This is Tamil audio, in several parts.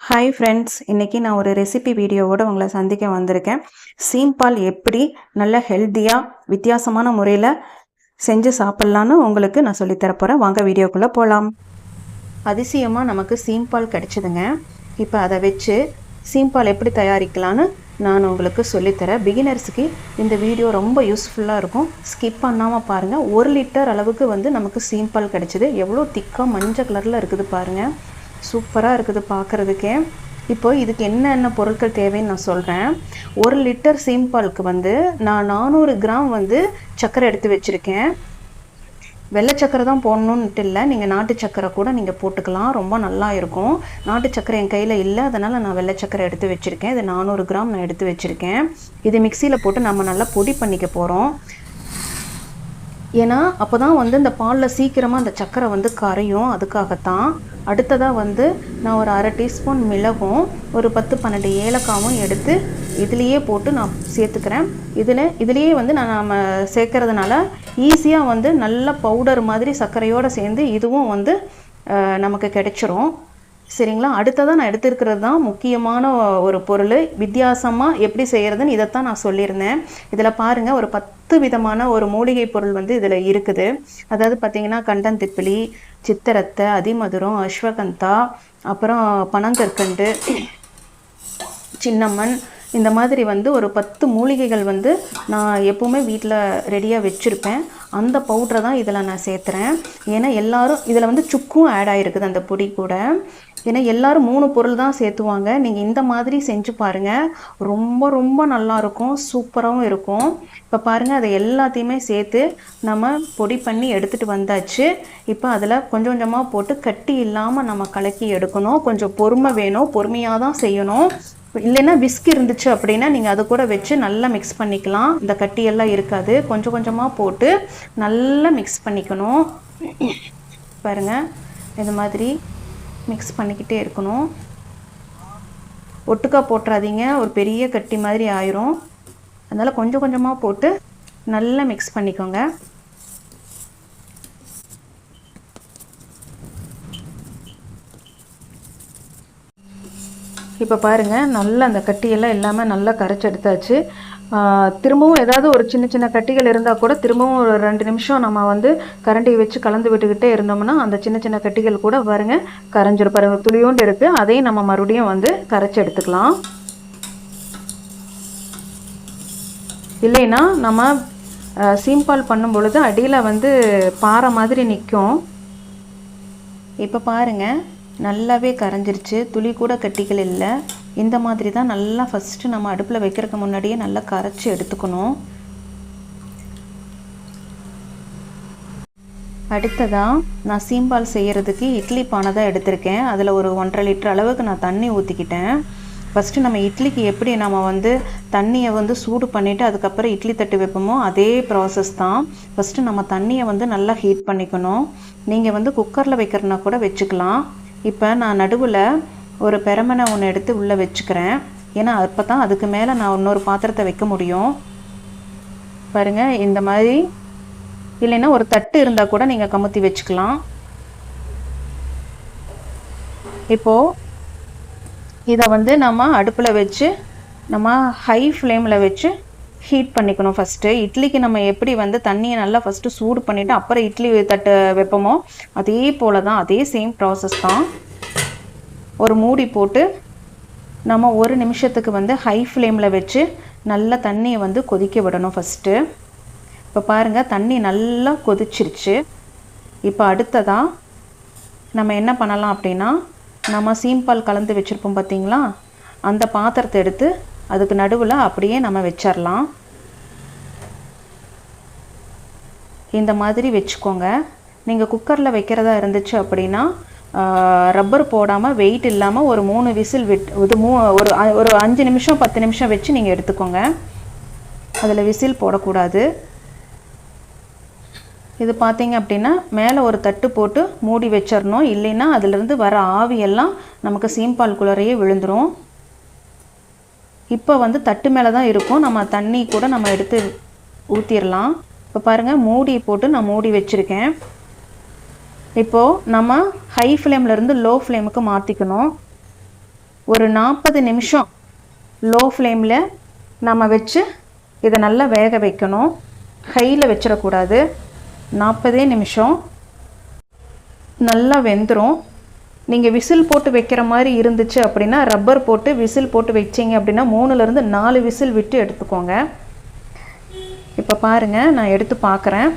ஹாய் ஃப்ரெண்ட்ஸ், இன்றைக்கி நான் ஒரு ரெசிபி வீடியோவோடு உங்களை சந்திக்க வந்திருக்கேன். சீம்பால் எப்படி நல்ல ஹெல்த்தியாக வித்தியாசமான முறையில் செஞ்சு சாப்பிட்லான்னு உங்களுக்கு நான் சொல்லித்தரப்போகிறேன். வாங்க வீடியோக்குள்ளே போகலாம். அதிசயமாக நமக்கு சீம்பால் கிடச்சிதுங்க. இப்போ அதை வச்சு சீம்பால் எப்படி தயாரிக்கலான்னு நான் உங்களுக்கு சொல்லித்தரேன். பிகினர்ஸுக்கு இந்த வீடியோ ரொம்ப யூஸ்ஃபுல்லாக இருக்கும். ஸ்கிப் பண்ணாமல் பாருங்கள். 1 லிட்டர் அளவுக்கு நமக்கு சீம்பால் கிடச்சிது. எவ்வளோ திக்காக மஞ்சள் கலரில் இருக்குது பாருங்கள். சூப்பராக இருக்குது பார்க்குறதுக்கே. இப்போ இதுக்கு என்னென்ன பொருட்கள் தேவைன்னு நான் சொல்கிறேன். 1 லிட்டர் சீம்பாலுக்கு நான் 400 கிராம் சர்க்கரை எடுத்து வச்சுருக்கேன். வெள்ளை சர்க்கரை தான் போடணுன்ட்டு இல்லை, நீங்கள் நாட்டு சர்க்கரை கூட நீங்கள் போட்டுக்கலாம், ரொம்ப நல்லா இருக்கும். நாட்டு சர்க்கரை என் கையில் இல்லை, அதனால் நான் வெள்ளை சர்க்கரை எடுத்து வச்சுருக்கேன். இது 400 கிராம் நான் எடுத்து வச்சுருக்கேன். இது மிக்சியில் போட்டு நம்ம நல்லா பொடி பண்ணிக்க போகிறோம். ஏன்னா அப்போ தான் இந்த பாலில் சீக்கிரமாக அந்த சர்க்கரை கரையும், அதுக்காகத்தான். அடுத்ததாக நான் ஒரு 1/2 டீஸ்பூன் மிளகும் ஒரு 10-12 ஏலக்காவும் எடுத்து இதுலேயே போட்டு நான் சேர்த்துக்கிறேன். இதுலேயே நம்ம சேர்க்கறதுனால ஈஸியாக நல்ல பவுடர் மாதிரி சர்க்கரையோடு சேர்ந்து இதுவும் நமக்கு கிடைச்சிரும். சரிங்களா? அடுத்ததாக நான் எடுத்துருக்கிறது தான் முக்கியமான ஒரு பொருள். வித்தியாசமாக எப்படி செய்கிறதுன்னு இதைத்தான் நான் சொல்லியிருந்தேன். இதில் பாருங்கள், ஒரு 10 விதமான ஒரு மூலிகை பொருள் இதில் இருக்குது. அதாவது பார்த்திங்கன்னா கண்டந்திப்பிலி, சித்திரத்தை, அதிமதுரம், அஸ்வகந்தா, அப்புறம் பனங்கற்கண்டு, சின்னம்மன், இந்த மாதிரி ஒரு 10 மூலிகைகள் நான் எப்போவுமே வீட்டில் ரெடியாக வச்சுருப்பேன். அந்த பவுட்ரை தான் இதில் நான் சேர்த்துறேன். ஏன்னா எல்லோரும் இதில் சுக்கும் ஆட் ஆகிருக்குது அந்த பொடி கூட. ஏன்னா எல்லோரும் 3 பொருள் தான் சேர்த்துவாங்க. நீங்கள் இந்த மாதிரி செஞ்சு பாருங்கள், ரொம்ப ரொம்ப நல்லாயிருக்கும், சூப்பராகவும் இருக்கும். இப்போ பாருங்கள், அதை எல்லாத்தையுமே சேர்த்து நம்ம பொடி பண்ணி எடுத்துகிட்டு வந்தாச்சு. இப்போ அதில் கொஞ்சம் கொஞ்சமாக போட்டு கட்டி இல்லாமல் நம்ம கலக்கி எடுக்கணும். கொஞ்சம் பொறுமை வேணும், பொறுமையாக தான் செய்யணும். இல்லைன்னா விஸ்க் இருந்துச்சு அப்படின்னா நீங்கள் அதை கூட வச்சு நல்லா மிக்ஸ் பண்ணிக்கலாம். இந்த கட்டியெல்லாம் இருக்காது. கொஞ்சம் கொஞ்சமாக போட்டு நல்லா மிக்ஸ் பண்ணிக்கணும். பாருங்கள், இது மாதிரி மிக்ஸ் பண்ணிக்கிட்டே இருக்கணும். ஒட்டுக்கா போட்டுறாதீங்க, ஒரு பெரிய கட்டி மாதிரி ஆயிரும். அதனால் கொஞ்சம் கொஞ்சமாக போட்டு நல்லா மிக்ஸ் பண்ணிக்கோங்க. இப்போ பாருங்கள், நல்லா அந்த கட்டியெல்லாம் இல்லாமல் நல்லா கரைச்சி எடுத்தாச்சு. திரும்பவும் ஏதாவது ஒரு சின்ன சின்ன கட்டிகள் இருந்தால் கூட திரும்பவும் ஒரு 2 நிமிஷம் நம்ம கரண்டியை வச்சு கலந்து விட்டுக்கிட்டே இருந்தோம்னா அந்த சின்ன சின்ன கட்டிகள் கூட பாருங்கள் கரைஞ்சிரும். பாருங்கள், துளியோண்டு இருக்குது. அதையும் நம்ம மறுபடியும் கரைச்சி எடுத்துக்கலாம். இல்லைன்னா நம்ம சீம்பால் பண்ணும் பொழுது அடியில் பாறை மாதிரி நிற்கும். இப்போ பாருங்கள், நல்லாவே கரைஞ்சிருச்சு, துளி கூட கட்டிகள் இல்லை. இந்த மாதிரி தான் நல்லா ஃபஸ்ட்டு நம்ம அடுப்பில் வைக்கிறதுக்கு முன்னாடியே நல்லா கரைச்சி எடுத்துக்கணும். அடுத்ததாக நான் சீம்பால் செய்கிறதுக்கு இட்லி பானை தான் எடுத்திருக்கேன். அதில் ஒரு 1.5 லிட்டர் அளவுக்கு நான் தண்ணி ஊற்றிக்கிட்டேன். ஃபஸ்ட்டு நம்ம இட்லிக்கு எப்படி நம்ம தண்ணியை சூடு பண்ணிவிட்டு அதுக்கப்புறம் இட்லி தட்டு வைப்போமோ அதே ப்ராசஸ் தான். ஃபஸ்ட்டு நம்ம தண்ணியை நல்லா ஹீட் பண்ணிக்கணும். நீங்கள் குக்கரில் வைக்கிறனா கூட வச்சுக்கலாம். இப்போ நான் நடுவில் ஒரு பெரமனை ஒன்று எடுத்து உள்ளே வச்சுக்கிறேன். ஏன்னா அப்போ தான் அதுக்கு மேலே நான் இன்னொரு பாத்திரத்தை வைக்க முடியும். பாருங்கள், இந்த மாதிரி. இல்லைன்னா ஒரு தட்டு இருந்தால் கூட நீங்கள் கமுத்தி வச்சுக்கலாம். இப்போது இதை நம்ம அடுப்பில் வச்சு நம்ம ஹை ஃப்ளேமில் வச்சு ஹீட் பண்ணிக்கணும். ஃபஸ்ட்டு இட்லிக்கு நம்ம எப்படி தண்ணியை நல்லா ஃபஸ்ட்டு சூடு பண்ணிவிட்டு அப்புறம் இட்லி தட்டு வைப்போமோ அதே போல் தான், அதே சேம் ப்ராசஸ் தான். ஒரு மூடி போட்டு நம்ம 1 நிமிஷத்துக்கு ஹை ஃப்ளேமில் வச்சு நல்லா தண்ணியை கொதிக்க விடணும் ஃபஸ்ட்டு. இப்போ பாருங்கள், தண்ணி நல்லா கொதிச்சிருச்சு. இப்போ அடுத்ததாக நம்ம என்ன பண்ணலாம் அப்படின்னா, நம்ம சீம்பால் கலந்து வச்சுருப்போம் பார்த்திங்களா, அந்த பாத்திரத்தை எடுத்து அதுக்கு நடுவில் அப்படியே நம்ம வச்சிடலாம். இந்த மாதிரி வச்சுக்கோங்க. நீங்கள் குக்கரில் வைக்கிறதா இருந்துச்சு அப்படின்னா ரப்பர் போடாமல் வெயிட் இல்லாமல் ஒரு 3 விசில் ஒரு 5 நிமிஷம் 10 நிமிஷம் வச்சு நீங்கள் எடுத்துக்கோங்க. அதில் விசில் போடக்கூடாது. இது பார்த்தீங்க அப்படின்னா மேலே ஒரு தட்டு போட்டு மூடி வச்சிடணும். இல்லைன்னா அதிலிருந்து வர ஆவியெல்லாம் நமக்கு சீம்பால் குள்ளரையே விழுந்துடும். இப்போ தட்டு மேலே தான் இருக்கும். நம்ம தண்ணி கூட நம்ம எடுத்து ஊற்றிடலாம். இப்போ பாருங்கள், மூடி போட்டு நான் மூடி வச்சுருக்கேன். இப்போது நம்ம ஹை ஃப்ளேம்லேருந்து லோ ஃப்ளேமுக்கு மாற்றிக்கணும். ஒரு 40 நிமிஷம் லோ ஃப்ளேமில் நம்ம வச்சு இதை நல்லா வேக வைக்கணும். ஹையில் வச்சிடக்கூடாது. 40 நிமிஷம் நல்லா வெந்துடும். நீங்கள் விசில் போட்டு வைக்கிற மாதிரி இருந்துச்சு அப்படின்னா ரப்பர் போட்டு விசில் போட்டு வச்சிங்க அப்படின்னா 3லேருந்து 4 விசில் விட்டு எடுத்துக்கோங்க. இப்போ பாருங்கள், நான் எடுத்து பார்க்குறேன்.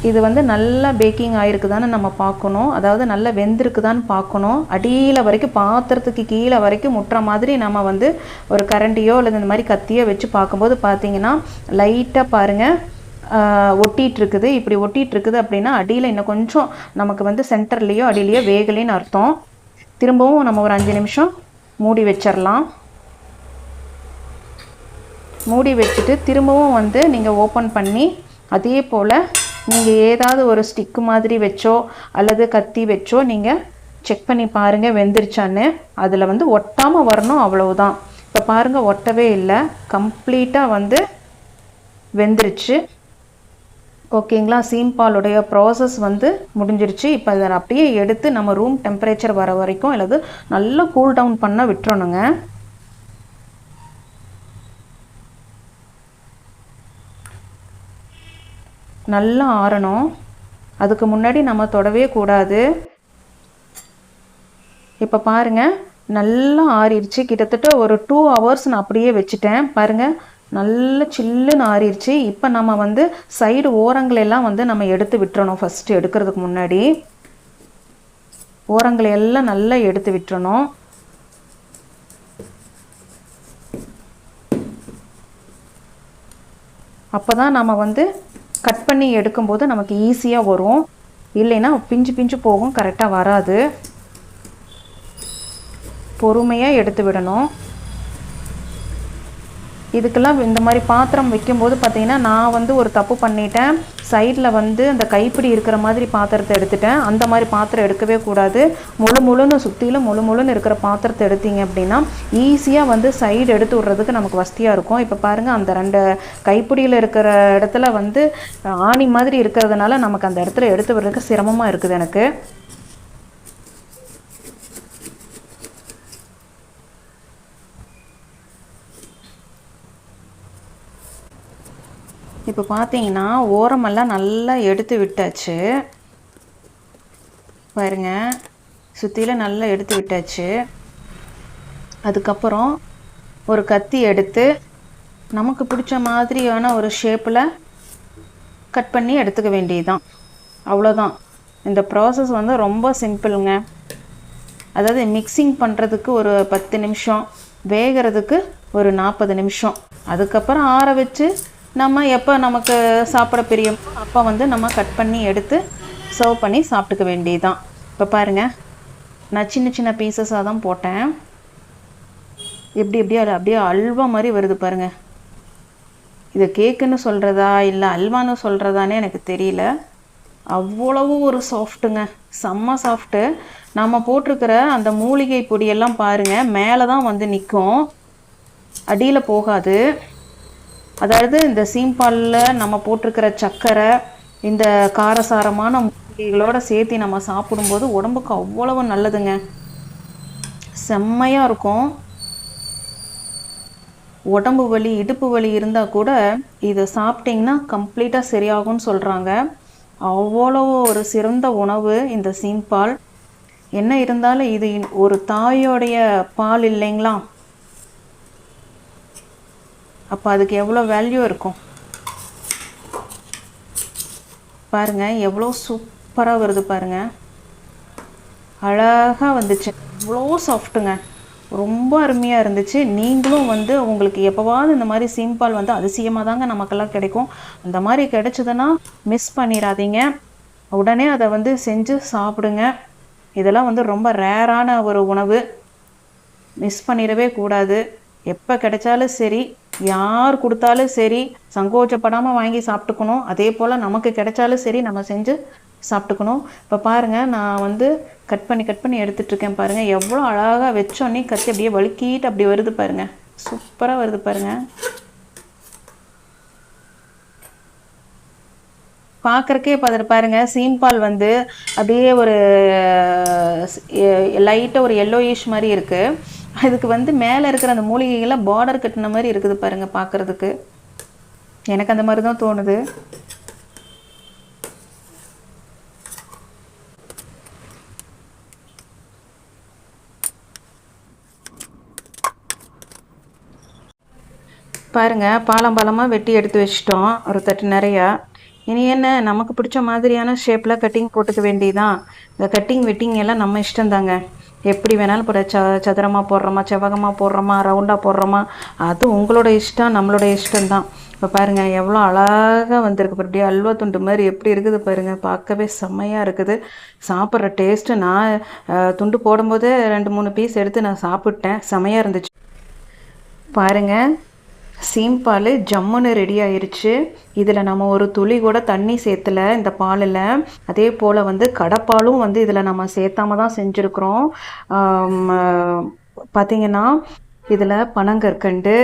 இது வந்து நல்லா பேக்கிங் ஆகிருக்குதான்னு நம்ம பார்க்கணும். அதாவது நல்லா வெந்திருக்குதான்னு பார்க்கணும். அடியில் வரைக்கும் பாத்திரத்துக்கு கீழே வரைக்கும் முட்டுற மாதிரி நம்ம வந்து ஒரு கரண்டியோ அல்லது இந்த மாதிரி கத்தியோ வச்சு பார்க்கும்போது பார்த்தீங்கன்னா லைட்டாக பாருங்கள் ஒட்டிகிட்ருக்குது. இப்படி ஒட்டிகிட்ருக்குது அப்படின்னா அடியில் இன்னும் கொஞ்சம் நமக்கு வந்து சென்டர்லேயோ அடியிலையோ வேகலைன்னு அர்த்தம். திரும்பவும் நம்ம ஒரு 5 நிமிஷம் மூடி வச்சிடலாம். மூடி வச்சுட்டு திரும்பவும் வந்து நீங்கள் ஓப்பன் பண்ணி அதே போல் நீங்கள் ஏதாவது ஒரு ஸ்டிக்கு மாதிரி வச்சோ அல்லது கத்தி வச்சோ நீங்கள் செக் பண்ணி பாருங்கள் வெந்துருச்சான்னு. அதில் வந்து ஒட்டாமல் வரணும், அவ்வளவுதான். இப்போ பாருங்கள், ஒட்டவே இல்லை, கம்ப்ளீட்டாக வந்து வெந்துருச்சு. ஓகேங்களா? சீம்பாலுடைய ப்ராசஸ் வந்து முடிஞ்சிருச்சு. இப்போ அதை அப்படியே எடுத்து நம்ம ரூம் டெம்பரேச்சர் வர வரைக்கும் அல்லது நல்லா கூல் டவுன் பண்ண விட்டுறணுங்க. நல்லா ஆறணும். அதுக்கு முன்னாடி நம்ம தொடவே கூடாது. இப்போ பாருங்கள், நல்லா ஆறிடுச்சு. கிட்டத்தட்ட ஒரு 2 ஹவர்ஸ் நான் அப்படியே வச்சுட்டேன். பாருங்கள், நல்ல சில்லுன்னு ஆறிடுச்சு. இப்போ நம்ம வந்து சைடு ஓரங்களெல்லாம் வந்து நம்ம எடுத்து விட்டுறணும். ஃபஸ்ட்டு எடுக்கிறதுக்கு முன்னாடி ஓரங்களெல்லாம் நல்லா எடுத்து விட்டுறணும். அப்போ தான் நம்ம வந்து கட் பண்ணி எடுக்கும்போது நமக்கு ஈஸியாக வரும். இல்லைன்னா பிஞ்சு பிஞ்சு போகும், கரெக்டாக வராது. பொறுமையாக எடுத்து விடணும். இதுக்கெல்லாம் இந்த மாதிரி பாத்திரம் வைக்கும்போது பார்த்தீங்கன்னா நான் வந்து ஒரு தப்பு பண்ணிட்டேன். சைடில் வந்து அந்த கைப்பிடி இருக்கிற மாதிரி பாத்திரத்தை எடுத்துட்டேன். அந்த மாதிரி பாத்திரம் எடுக்கவே கூடாது. முழுன்னு சுற்றிலும் முழுன்னு இருக்கிற பாத்திரத்தை எடுத்தீங்க அப்படின்னா ஈஸியாக வந்து சைடு எடுத்து விட்றதுக்கு நமக்கு வசதியாக இருக்கும். இப்போ பாருங்கள், அந்த 2 கைப்பிடியில் இருக்கிற இடத்துல வந்து ஆணி மாதிரி இருக்கிறதுனால நமக்கு அந்த இடத்துல எடுத்து விடுறதுக்கு சிரமமாக இருக்குது எனக்கு. இப்போ பார்த்தீங்கன்னா ஓரமெல்லாம் நல்லா எடுத்து விட்டாச்சு. பாருங்க, சுற்றில நல்லா எடுத்து விட்டாச்சு. அதுக்கப்புறம் ஒரு கத்தி எடுத்து நமக்கு பிடிச்ச மாதிரியான ஒரு ஷேப்பில் கட் பண்ணி எடுத்துக்க வேண்டியதுதான். அவ்வளோதான். இந்த ப்ராசஸ் வந்து ரொம்ப சிம்பிளுங்க. அதாவது மிக்சிங் பண்ணுறதுக்கு ஒரு 10 நிமிஷம், வேகிறதுக்கு ஒரு 40 நிமிஷம். அதுக்கப்புறம் ஆற வச்சு நம்ம எப்போ நமக்கு சாப்பிட பிரியம் அப்போ வந்து நம்ம கட் பண்ணி எடுத்து சர்வ் பண்ணி சாப்பிட்டுக்க வேண்டியதுதான். இப்போ பாருங்கள், நான் சின்ன சின்ன பீசஸாக தான் போட்டேன். எப்படியே அப்படியே அல்வா மாதிரி வருது பாருங்கள். இது கேக்குன்னு சொல்கிறதா இல்லை அல்வான்னு சொல்கிறதானே எனக்கு தெரியல. அவ்வளவு ஒரு சாஃப்ட்டுங்க, செம்ம சாஃப்ட்டு. நம்ம போட்டிருக்கிற அந்த மூலிகை பொடியெல்லாம் பாருங்கள் மேலே தான் வந்து நிற்கும், அடியில் போகாது. அதாவது இந்த சீம்பாலில் நம்ம போட்டிருக்கிற சர்க்கரை இந்த காரசாரமான மூலிகைகளோடு சேர்த்து நம்ம சாப்பிடும்போது உடம்புக்கு அவ்வளவு நல்லதுங்க, செம்மையாக இருக்கும். உடம்பு வலி இடுப்பு வலி இருந்தால் கூட இதை சாப்பிட்டிங்கன்னா கம்ப்ளீட்டாக சரியாகும்னு சொல்கிறாங்க. அவ்வளோ ஒரு சிறந்த உணவு இந்த சீம்பால். என்ன இருந்தாலும் இது ஒரு தாயோடைய பால் இல்லைங்களா? அப்போ அதுக்கு எவ்வளோ வேல்யூ இருக்கும் பாருங்கள். எவ்வளோ சூப்பராக வருது பாருங்கள், அழகாக வந்துச்சு. அவ்வளோ சாஃப்ட்டுங்க, ரொம்ப அருமையாக இருந்துச்சு. நீங்களும் வந்து உங்களுக்கு எப்போவாவது இந்த மாதிரி சீம்பால் வந்து அதிசயமாக தாங்க நமக்கெல்லாம் கிடைக்கும். அந்த மாதிரி கிடைச்சதுன்னா மிஸ் பண்ணிடாதீங்க, உடனே அதை வந்து செஞ்சு சாப்பிடுங்க. இதெல்லாம் வந்து ரொம்ப ரேரான ஒரு உணவு, மிஸ் பண்ணிடவே கூடாது. எப்போ கிடைச்சாலும் சரி, யார் கொடுத்தாலும் சரி, சங்கோச்சப்படாமல் வாங்கி சாப்பிட்டுக்கணும். அதே போல் நமக்கு கிடைச்சாலும் சரி நம்ம செஞ்சு சாப்பிட்டுக்கணும். இப்போ பாருங்கள், நான் வந்து கட் பண்ணி எடுத்துட்ருக்கேன். பாருங்கள் எவ்வளோ அழகாக வச்சோன்னே கத்தி அப்படியே வழுக்கிட்டு அப்படி வருது பாருங்கள், சூப்பராக வருது பாருங்கள். பார்க்குறக்கே பார்த்துட்டு பாருங்கள், சீம்பால் வந்து அப்படியே ஒரு லைட்டாக ஒரு எல்லோயிஷ் மாதிரி இருக்குது. அதுக்கு வந்து மேலே இருக்கிற அந்த மூலிகைகள்லாம் பார்டர் கட்டின மாதிரி இருக்குது பாருங்கள் பார்க்குறதுக்கு. எனக்கு அந்த மாதிரி தான் தோணுது. பாருங்கள், பாலமாக வெட்டி எடுத்து வச்சிட்டோம் ஒரு தட்டு நிறையா. இனி என்ன, நமக்கு பிடிச்ச மாதிரியான ஷேப்பில் கட்டிங் போட்டுக்க வேண்டியதான். இந்த கட்டிங் வெட்டிங் எல்லாம் நம்ம இஷ்டந்தாங்க. எப்படி வேணாலும் போட சதுரமாக போடுறோமா, செவ்வகமாக போடுறோமா, ரவுண்டாக போடுறோமா, அது உங்களோட இஷ்டம், நம்மளோட இஷ்டம்தான். இப்போ பாருங்கள் எவ்வளோ அழகாக வந்திருக்கு. அப்படியே அல்வா துண்டு மாதிரி எப்படி இருக்குது பாருங்கள், பார்க்கவே செம்மையாக இருக்குது. சாப்பிட்ற டேஸ்ட்டு, நான் துண்டு போடும்போதே 2-3 பீஸ் எடுத்து நான் சாப்பிட்டேன், செம்மையாக இருந்துச்சு. பாருங்கள், சீம்பால் ஜம்முன்னு ரெடி ஆயிடுச்சு. இதில் நம்ம ஒரு துளி கூட தண்ணி சேர்த்துல இந்த பாலில். அதே போல் வந்து கடைப்பாலும் வந்து இதில் நம்ம சேர்த்தாம தான் செஞ்சுருக்குறோம். பார்த்திங்கன்னா இதில் பனங்கற்கண்டு,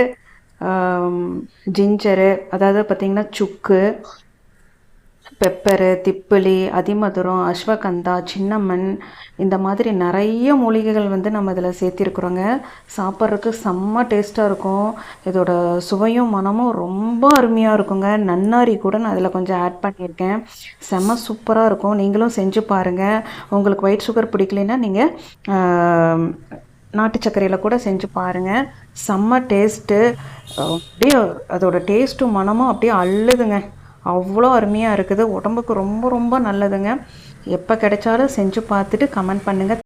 ஜிஞ்சரு, அதாவது பார்த்திங்கன்னா சுக்கு, பெப்பரு, திப்பிலி, அதிமதுரம், அஸ்வகந்தா, சின்னமன், இந்த மாதிரி நிறைய மூலிகைகள் வந்து நம்ம இதில் சேர்த்திருக்குறோங்க. சாப்பிட்றதுக்கு செம்ம டேஸ்ட்டாக இருக்கும். இதோட சுவையும் மனமும் ரொம்ப அருமையாக இருக்குங்க. நன்னாரி கூட நான் அதில் கொஞ்சம் ஆட் பண்ணியிருக்கேன். செம்ம சூப்பராக இருக்கும். நீங்களும் செஞ்சு பாருங்கள். உங்களுக்கு ஒயிட் சுகர் பிடிக்கலைன்னா நீங்கள் நாட்டு சர்க்கரையில் கூட செஞ்சு பாருங்கள். செம்ம டேஸ்ட்டு. அப்படியே அதோட டேஸ்ட்டும் மனமும் அப்படியே அள்ளுதுங்க. அவ்வளோ அருமையாக இருக்குது. உடம்புக்கு ரொம்ப ரொம்ப நல்லதுங்க. எப்போ கிடைச்சாலும் செஞ்சு பார்த்துட்டு கமெண்ட் பண்ணுங்கள்.